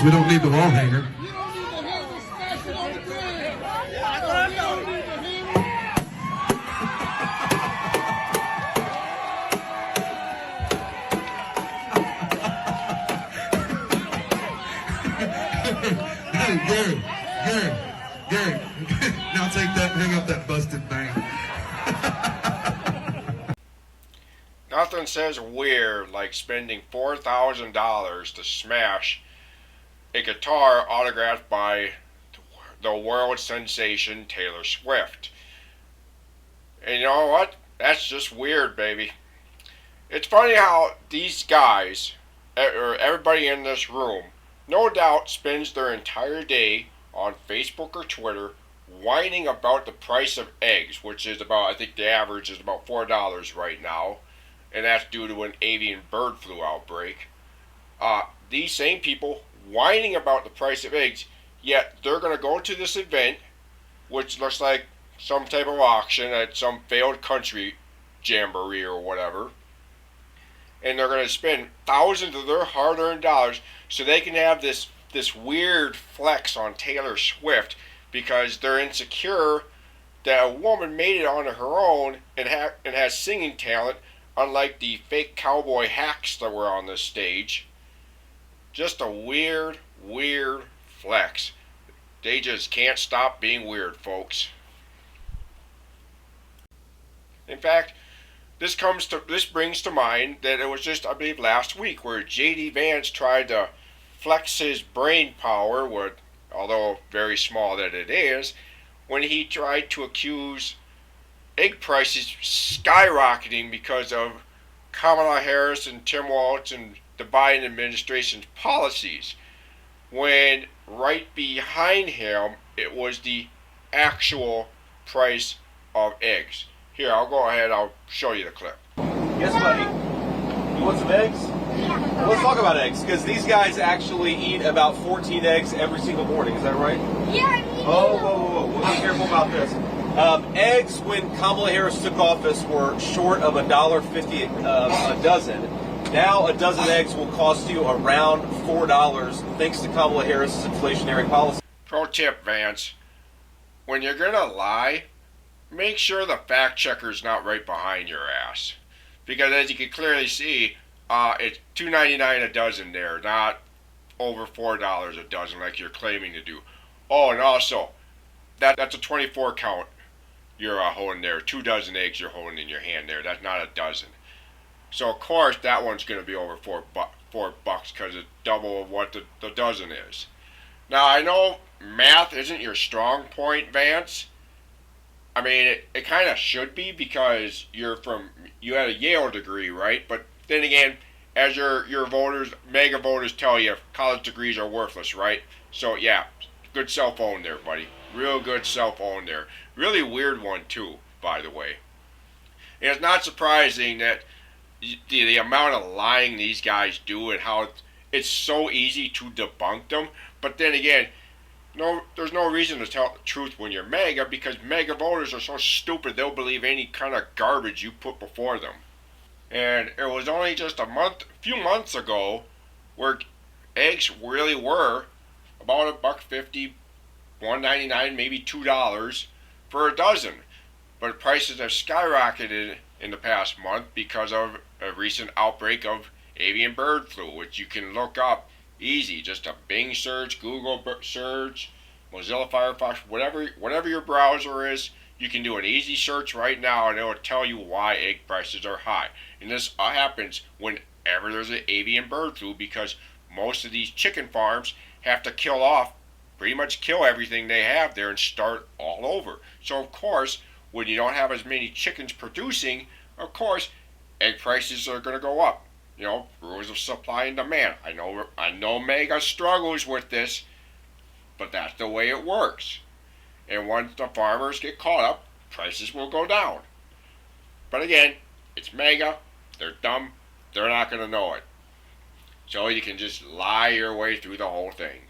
We don't need the wall hanger. Hey, Gary. Now take that, hang up that busted bang. Nothing says weird like spending $4,000 to smash a guitar autographed by the world sensation Taylor Swift. And you know what? That's just weird, baby. It's funny how these guys, or everybody in this room, no doubt spends their entire day on Facebook or Twitter whining about the price of eggs, which is about, I think the average is about $4 right now, and that's due to an avian bird flu outbreak. These same people whining about the price of eggs, yet they're going to go to this event, which looks like some type of auction at some failed country jamboree or whatever, and they're going to spend thousands of their hard-earned dollars so they can have this weird flex on Taylor Swift because they're insecure that a woman made it on her own and has singing talent, unlike the fake cowboy hacks that were on this stage. Just a weird flex. They just can't stop being weird, folks. In fact, this brings to mind that it was just, I believe, last week where J.D. Vance tried to flex his brain power, with, although very small that it is, when he tried to accuse egg prices skyrocketing because of Kamala Harris and Tim Walz and the Biden administration's policies, when right behind him it was the actual price of eggs. Here, I'll go ahead, I'll show you the clip. Yes, buddy. You want some eggs? Yeah. Let's talk about eggs, because these guys actually eat about 14 eggs every single morning. Is that right? Yeah, I mean, Whoa. We'll be careful about this. Eggs, when Kamala Harris took office, were short of $1.50 a dozen. Now, a dozen eggs will cost you around $4, thanks to Kamala Harris's inflationary policy. Pro tip, Vance. When you're going to lie, make sure the fact checker's not right behind your ass. Because as you can clearly see, it's $2.99 a dozen there, not over $4 a dozen like you're claiming to do. Oh, and also, that's a 24 count you're holding there. 2 dozen eggs you're holding in your hand there. That's not a dozen. So, of course, that one's going to be over $4 because it's double of what the dozen is. Now, I know math isn't your strong point, Vance. I mean, it kind of should be because you had a Yale degree, right? But then again, as your voters, Maga voters tell you, college degrees are worthless, right? So, yeah, good cell phone there, buddy. Real good cell phone there. Really weird one, too, by the way. And it's not surprising that the amount of lying these guys do and how it's so easy to debunk them. But then again, there's no reason to tell the truth when you're MAGA, because MAGA voters are so stupid they'll believe any kind of garbage you put before them. And it was only just a few months ago where eggs really were about $1.50, $1.99, maybe $2 for a dozen. But prices have skyrocketed in the past month because of a recent outbreak of avian bird flu, which you can look up easy. Just a Bing search, Google search, Mozilla Firefox, whatever your browser is, you can do an easy search right now and it will tell you why egg prices are high. And this happens whenever there's an avian bird flu, because most of these chicken farms have to pretty much kill everything they have there and start all over. So of course, when you don't have as many chickens producing, of course, egg prices are going to go up. You know, rules of supply and demand. I know Maga struggles with this, but that's the way it works. And once the farmers get caught up, prices will go down. But again, it's Maga. They're dumb. They're not going to know it. So you can just lie your way through the whole thing.